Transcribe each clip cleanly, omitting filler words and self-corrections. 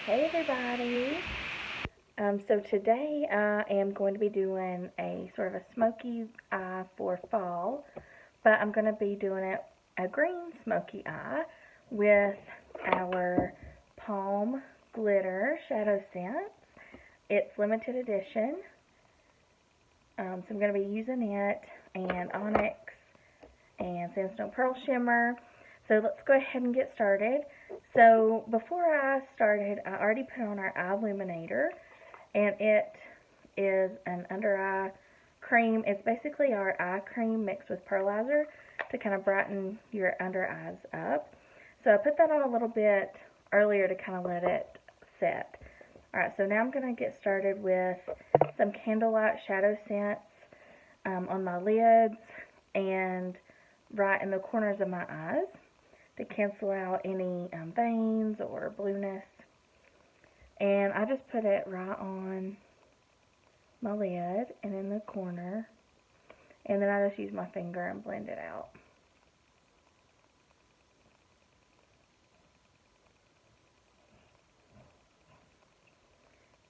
Hey everybody! So today I am going to be doing a sort of a smoky eye for fall, but I'm going to be doing it a green smoky eye with our Palm Glitter Shadow Scents. It's limited edition, so I'm going to be using it and Onyx and Sandstone Pearl Shimmer. So let's go ahead and get started. So before I started, I already put on our eye illuminator, and it is an under eye cream. It's basically our eye cream mixed with pearlizer to kind of brighten your under eyes up. So I put that on a little bit earlier to kind of let it set. Alright, so now I'm going to get started with some Candlelight Shadow Scents on my lids and right in the corners of my eyes to cancel out any veins or blueness. And I just put it right on my lid and in the corner, and then I just use my finger and blend it out.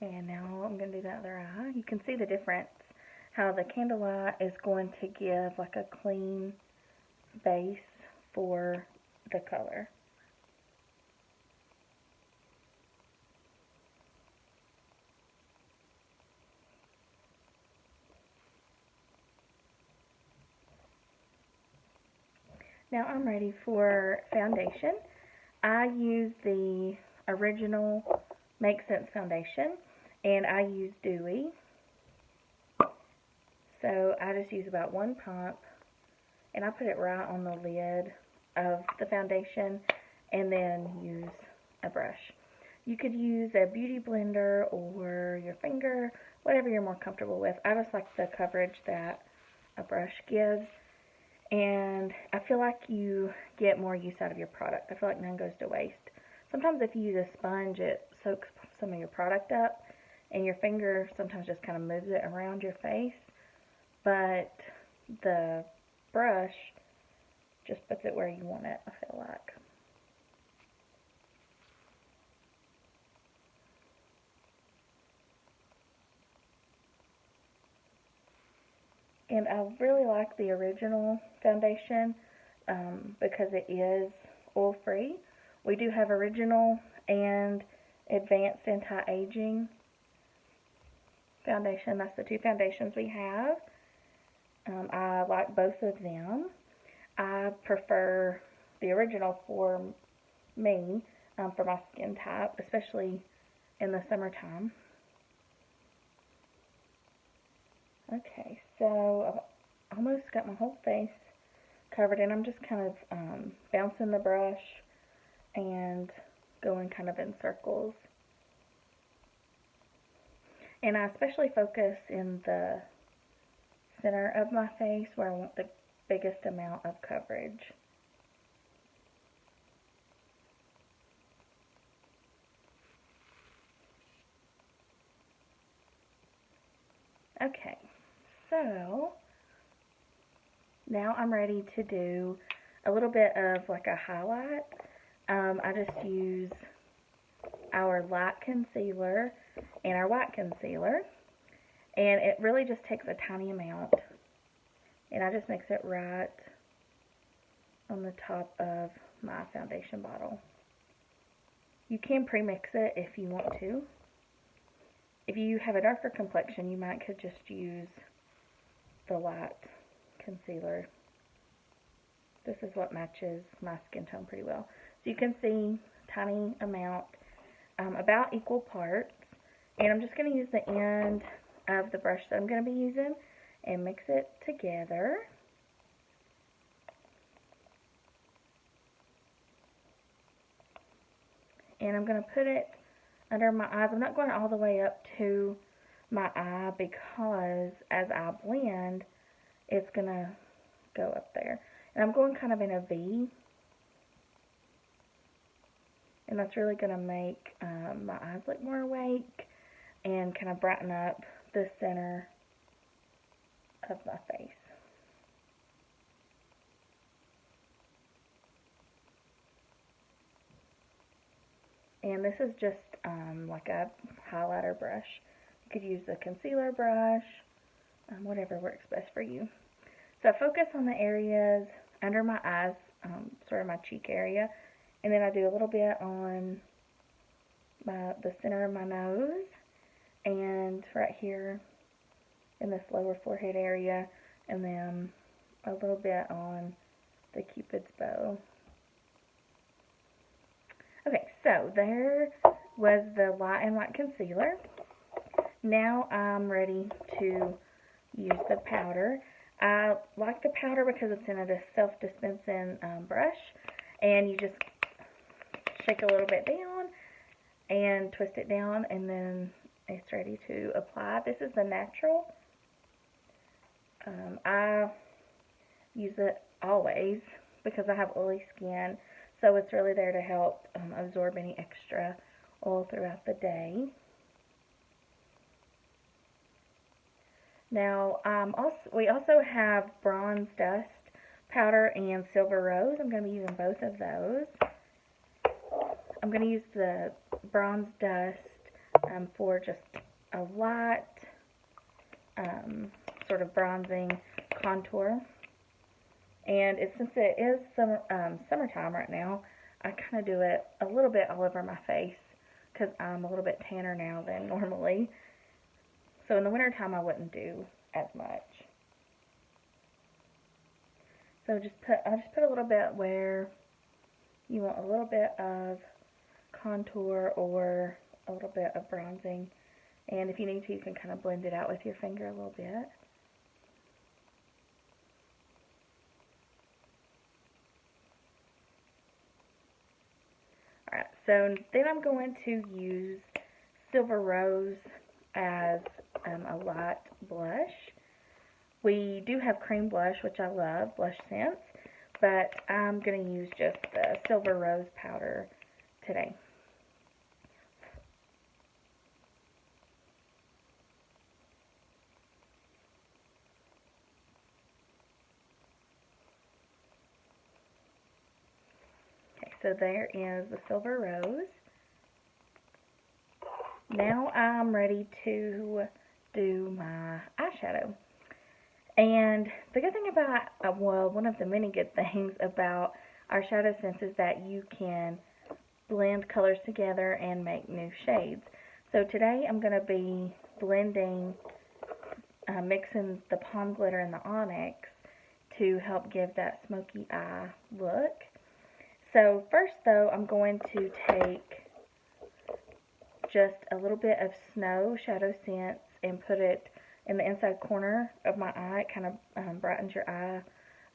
And now I'm going to do the other eye. You can see the difference, how the Candlelight is going to give like a clean base for the color. Now I'm ready for foundation. I use the original Make Sense foundation, and I use Dewy. So I just use about one pump, and I put it right on the lid of the foundation, and then use a brush. You could use a beauty blender or your finger, whatever you're more comfortable with. I just like the coverage that a brush gives, and I feel like you get more use out of your product. I feel like none goes to waste. Sometimes if you use a sponge, it soaks some of your product up, and your finger sometimes just kind of moves it around your face, but the brush just puts it where you want it, I feel like. And I really like the original foundation because it is oil-free. We do have original and advanced anti-aging foundation. That's the two foundations we have. I like both of them. I prefer the original for me, for my skin type, especially in the summertime. Okay, so I've almost got my whole face covered, and I'm just kind of bouncing the brush and going kind of in circles. And I especially focus in the center of my face where I want the biggest amount of coverage. Okay, so now I'm ready to do a little bit of like a highlight. I just use our light concealer and our white concealer, and it really just takes a tiny amount, and I just mix it right on the top of my foundation bottle. You can pre-mix it if you want to. If you have a darker complexion, you might could just use the light concealer. This is what matches my skin tone pretty well. So you can see tiny amount, about equal parts, and I'm just going to use the end of the brush that I'm going to be using and mix it together. And I'm going to put it under my eyes. I'm not going all the way up to my eye because as I blend, it's going to go up there. And I'm going kind of in a V. And that's really going to make my eyes look more awake and kind of brighten up the center of my face. And this is just like a highlighter brush. You could use a concealer brush, whatever works best for you. So I focus on the areas under my eyes, sort of my cheek area, and then I do a little bit on the center of my nose, and right here in this lower forehead area, and then a little bit on the Cupid's bow. Okay, so there was the light and white concealer. Now I'm ready to use the powder. I like the powder because it's in a self-dispensing brush, and you just shake a little bit down and twist it down, and then it's ready to apply. This is the natural. I use it always because I have oily skin, so it's really there to help absorb any extra oil throughout the day. Now, we also have bronze dust powder and silver rose. I'm going to be using both of those. I'm going to use the bronze dust for just a light sort of bronzing contour. And since it is summertime right now, I kind of do it a little bit all over my face because I'm a little bit tanner now than normally. So in the wintertime, I wouldn't do as much. So I'll just put a little bit where you want a little bit of contour or a little bit of bronzing. And if you need to, you can kind of blend it out with your finger a little bit. Alright, so then I'm going to use Silver Rose as a light blush. We do have cream blush, which I love, Blush Sense, but I'm going to use just the Silver Rose powder today. Okay, so there is the Silver Rose. Now I'm ready to do my eyeshadow. And the good thing about, well, one of the many good things about our SeneGence is that you can blend colors together and make new shades. So today I'm going to be blending, mixing the Palm Glitter and the Onyx to help give that smoky eye look. So first though, I'm going to take just a little bit of Snow Shadow Sense and put it in the inside corner of my eye. It kind of brightens your eye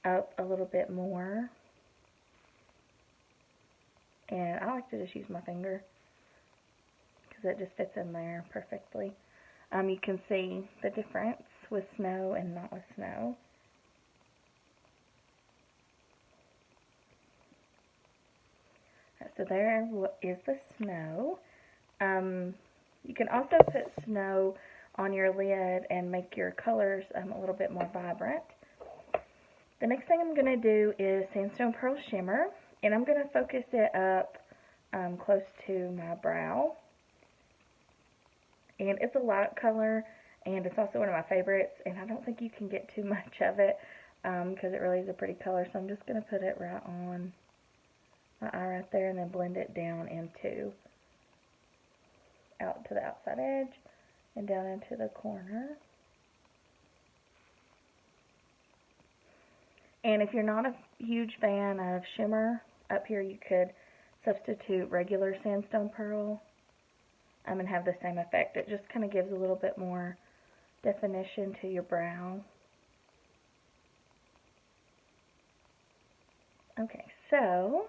up a little bit more. And I like to just use my finger because it just fits in there perfectly. You can see the difference with snow and not with snow. So there is the snow. You can also put snow on your lid and make your colors a little bit more vibrant. The next thing I'm going to do is Sandstone Pearl Shimmer, and I'm going to focus it up close to my brow. And it's a light color, and it's also one of my favorites, and I don't think you can get too much of it because it really is a pretty color. So I'm just going to put it right on my eye right there and then blend it down out to the outside edge and down into the corner. And if you're not a huge fan of shimmer, up here you could substitute regular Sandstone Pearl and have the same effect. It just kind of gives a little bit more definition to your brow. Okay, so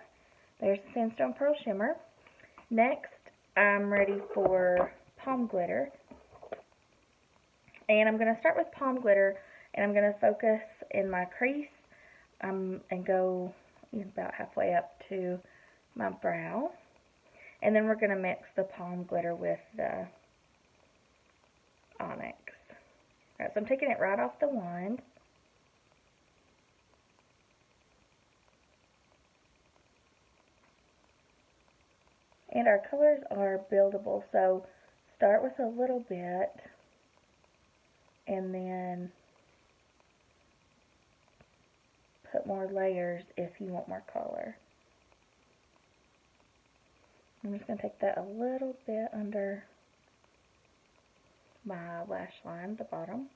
there's the Sandstone Pearl Shimmer. Next, I'm ready for Palm Glitter. And I'm going to start with Palm Glitter, and I'm going to focus in my crease and go about halfway up to my brow. And then we're going to mix the Palm Glitter with the Onyx. Alright, so I'm taking it right off the wand. And our colors are buildable, so start with a little bit and then put more layers if you want more color. I'm just going to take that a little bit under my lash line, the bottom.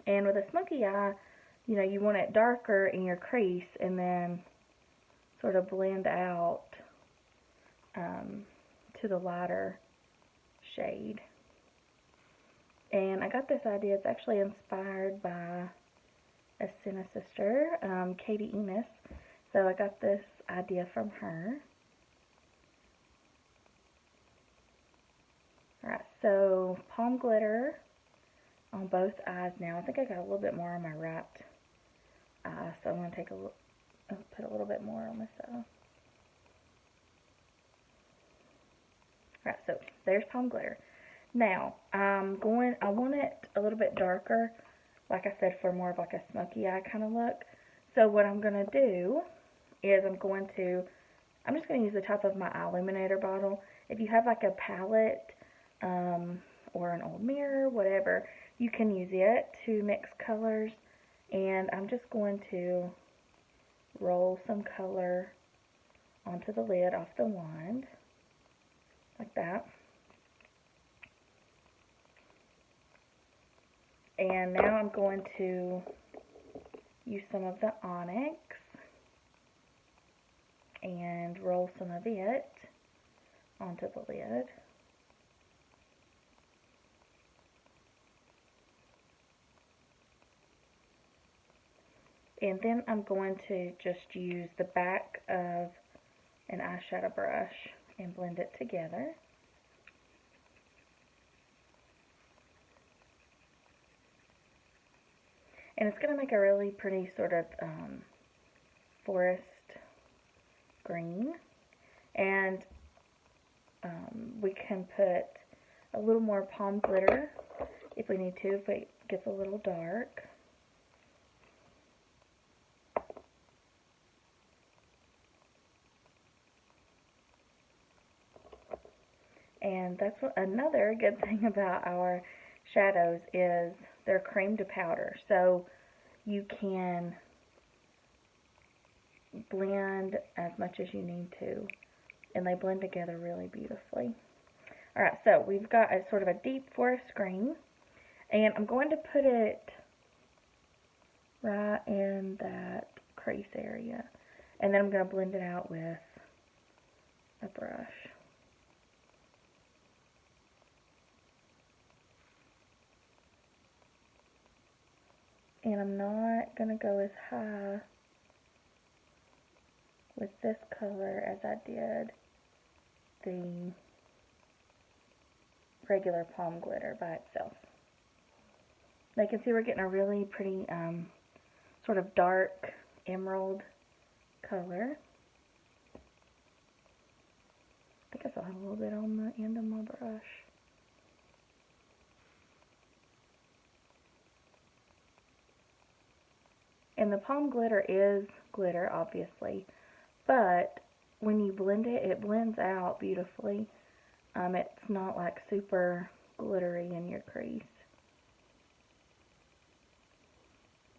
And with a smoky eye, you know, you want it darker in your crease and then sort of blend out to the lighter shade. And I got this idea, it's actually inspired by a Sena sister, Katie Enos. So I got this idea from her. Alright, so palm glitter on both eyes now. I think I got a little bit more on my right eye, so I'm going to take put a little bit more on this eye. Alright, so there's palm glitter. Now, I want it a little bit darker, like I said, for more of like a smoky eye kind of look. So what I'm going to do is I'm just going to use the top of my eye illuminator bottle. If you have like a palette or an old mirror, whatever, you can use it to mix colors. And I'm just going to roll some color onto the lid off the wand, like that. And now I'm going to use some of the onyx and roll some of it onto the lid. And then I'm going to just use the back of an eyeshadow brush and blend it together. And it's going to make a really pretty sort of forest green. And we can put a little more palm glitter if we need to, if it gets a little dark. And that's another good thing about our shadows is they're cream to powder. So you can blend as much as you need to, and they blend together really beautifully. Alright, so we've got a sort of a deep forest green, and I'm going to put it right in that crease area, and then I'm going to blend it out with a brush. And I'm not going to go as high with this color as I did the regular palm glitter by itself. Now you can see we're getting a really pretty sort of dark emerald color. I think I still have a little bit on the end of my brush. And the palm glitter is glitter, obviously, but when you blend it, it blends out beautifully. It's not like super glittery in your crease.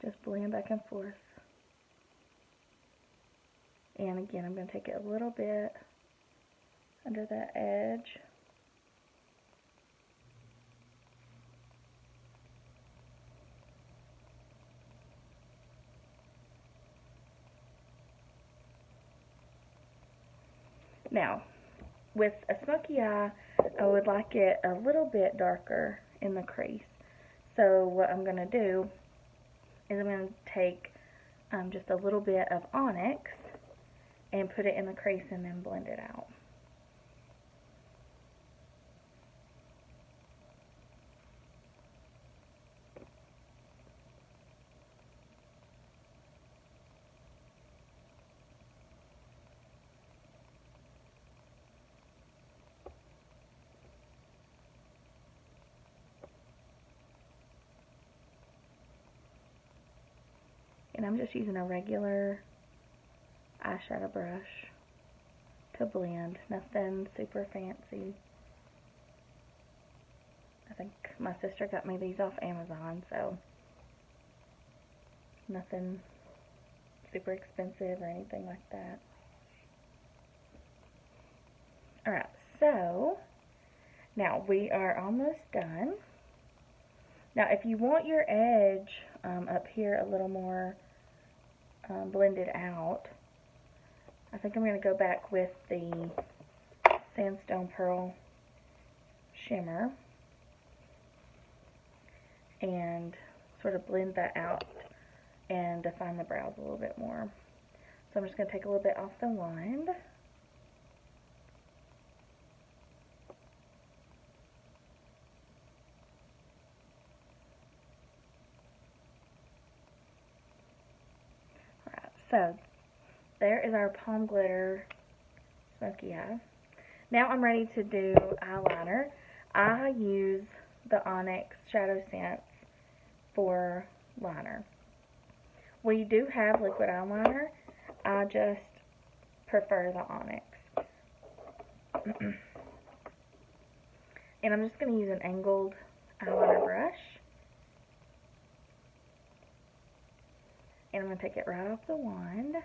Just blend back and forth. And again, I'm going to take it a little bit under that edge. Now, with a smoky eye, I would like it a little bit darker in the crease. So what I'm going to do is I'm going to take just a little bit of onyx and put it in the crease and then blend it out. And I'm just using a regular eyeshadow brush to blend. Nothing super fancy. I think my sister got me these off Amazon, so nothing super expensive or anything like that. Alright, so now we are almost done. Now if you want your edge up here a little more blended out, I think I'm going to go back with the Sandstone Pearl shimmer and sort of blend that out and define the brows a little bit more. So I'm just going to take a little bit off the wand. Alright, so there is our Palm Glitter Smokey Eye. Now I'm ready to do eyeliner. I use the Onyx Shadow Sense for liner. We do have liquid eyeliner. I just prefer the Onyx. And I'm just going to use an angled eyeliner brush. And I'm going to take it right off the wand.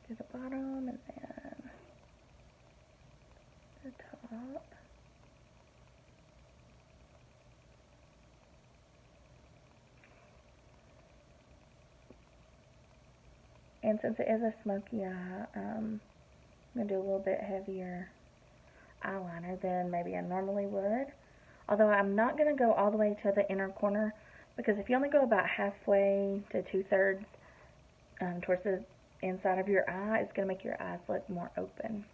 To the bottom and then the top. And since it is a smoky eye, I'm going to do a little bit heavier eyeliner than maybe I normally would. Although I'm not going to go all the way to the inner corner, because if you only go about halfway to 2/3 towards the inside of your eye, it's going to make your eyes look more open.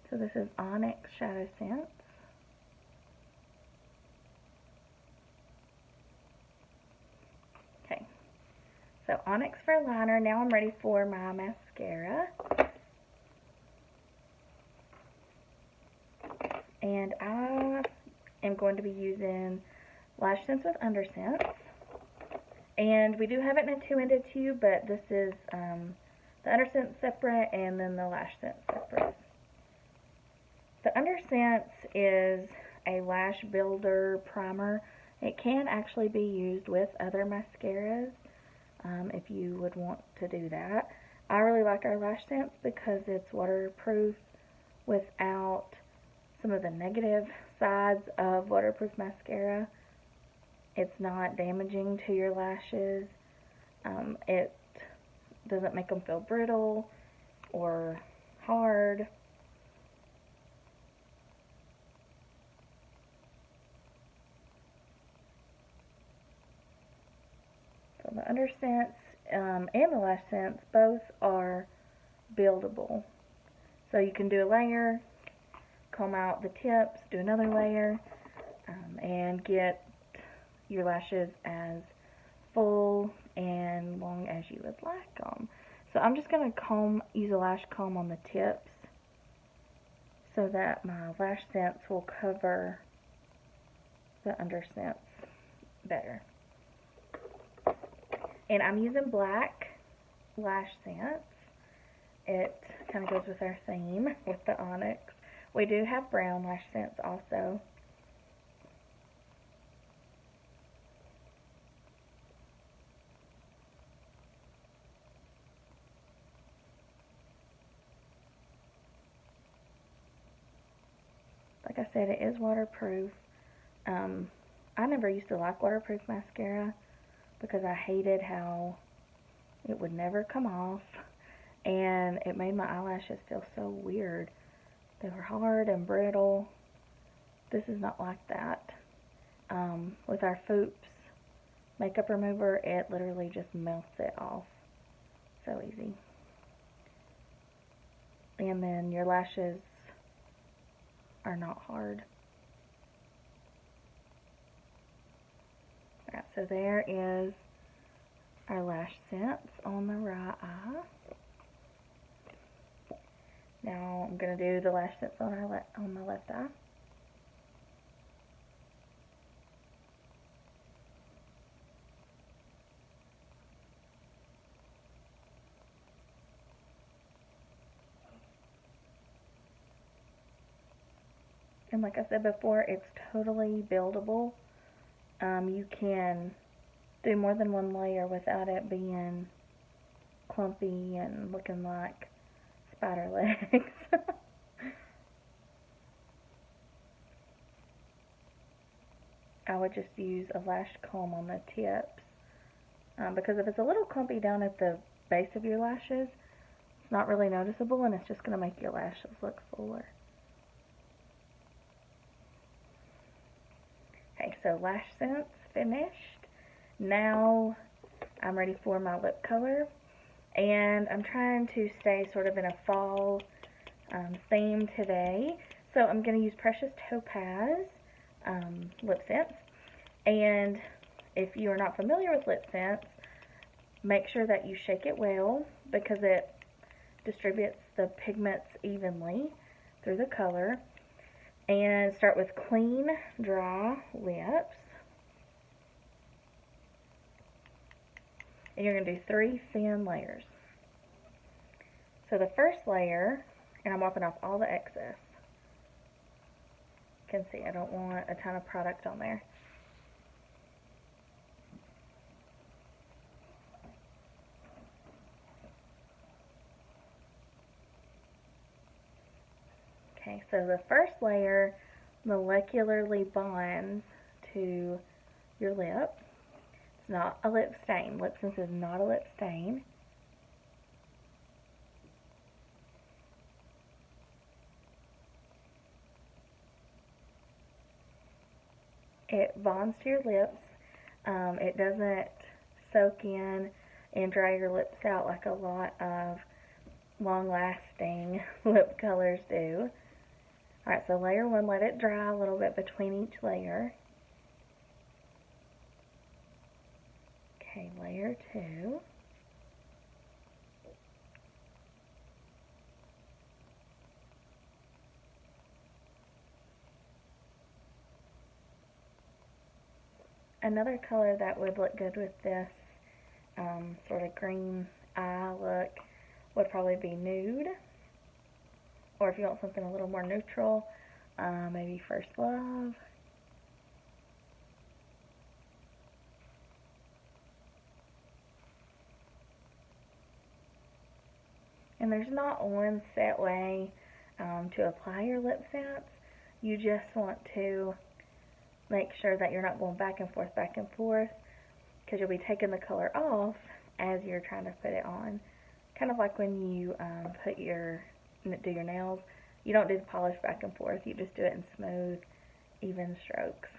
So this is Onyx Shadow Sense. Okay, so Onyx for liner. Now I'm ready for my mascara. And I am going to be using Lash Sense with Undersense. And we do have it in a 2-ended tube, but this is the Undersense separate and then the Lash Sense separate. The Undersense is a lash builder primer. It can actually be used with other mascaras if you would want to do that. I really like our Lash Sense because it's waterproof without some of the negative sides of waterproof mascara. It's not damaging to your lashes. It doesn't make them feel brittle or hard. So the Undersense and the Lash Sense both are buildable. So you can do a layer, comb out the tips, do another layer, and get your lashes as full and long as you would like them. So I'm just going to use a lash comb on the tips so that my Lash Sense will cover the Undersense better. And I'm using black Lash Sense. It kind of goes with our theme with the Onyx. We do have brown Lash Sense also. Like I said, it is waterproof. I never used to like waterproof mascara because I hated how it would never come off, and it made my eyelashes feel so weird. They were hard and brittle. This is not like that. With our Foops makeup remover, it literally just melts it off. So easy. And then your lashes are not hard. Alright, so there is our lash scents on the right eye. Now I'm going to do the lash scents on my left eye. And like I said before, it's totally buildable. You can do more than one layer without it being clumpy and looking like spider legs. I would just use a lash comb on the tips, because if it's a little clumpy down at the base of your lashes, it's not really noticeable and it's just going to make your lashes look fuller. Okay, so lash scents finished. Now I'm ready for my lip color, and I'm trying to stay sort of in a fall theme today. So I'm going to use Precious Topaz lip scents, and if you are not familiar with lip scents, make sure that you shake it well because it distributes the pigments evenly through the color. And start with clean, dry lips. And you're going to do 3 thin layers. So the first layer, and I'm wiping off all the excess. You can see I don't want a ton of product on there. Okay, so the first layer molecularly bonds to your lip. It's not a lip stain. Lip Sense is not a lip stain. It bonds to your lips. It doesn't soak in and dry your lips out like a lot of long-lasting lip colors do. Alright, so layer 1, let it dry a little bit between each layer. Okay, layer 2. Another color that would look good with this sort of green eye look would probably be nude. Or if you want something a little more neutral, maybe First Love. And there's not one set way to apply your lip scents. You just want to make sure that you're not going back and forth, because you'll be taking the color off as you're trying to put it on. Kind of like when you do your nails. You don't do the polish back and forth, you just do it in smooth, even strokes.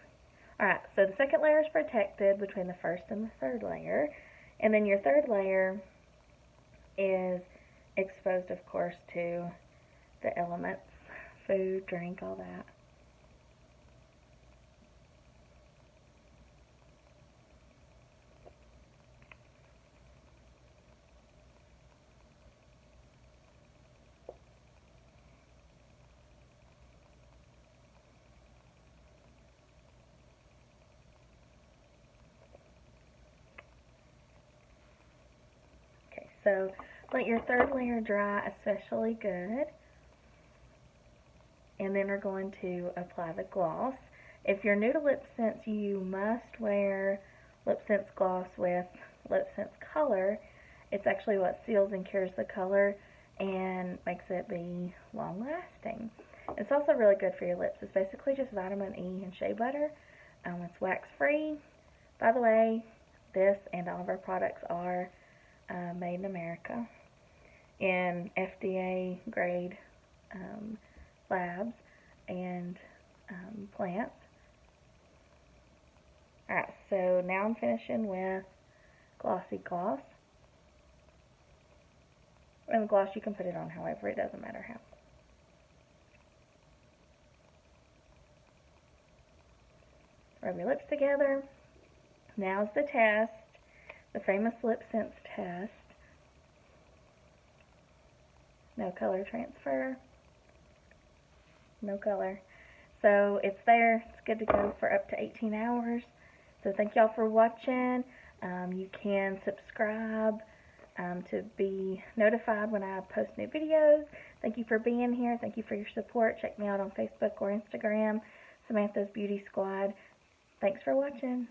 Alright, so the second layer is protected between the first and the third layer. And then your third layer is exposed, of course, to the elements, food, drink, all that. So let your third layer dry especially good. And then we're going to apply the gloss. If you're new to Lip Sense, you must wear Lip Sense gloss with Lip Sense color. It's actually what seals and cures the color and makes it be long lasting. It's also really good for your lips. It's basically just vitamin E and shea butter. It's wax free. By the way, this and all of our products are made in America in FDA grade labs and plants. Alright, so now I'm finishing with Glossy Gloss. And the gloss, you can put it on however, it doesn't matter how. Rub your lips together. Now's the test, the famous lip sense test. No color transfer. No color. So it's there. It's good to go for up to 18 hours. So thank y'all for watching. You can subscribe to be notified when I post new videos. Thank you for being here. Thank you for your support. Check me out on Facebook or Instagram, Samantha's Beauty Squad. Thanks for watching.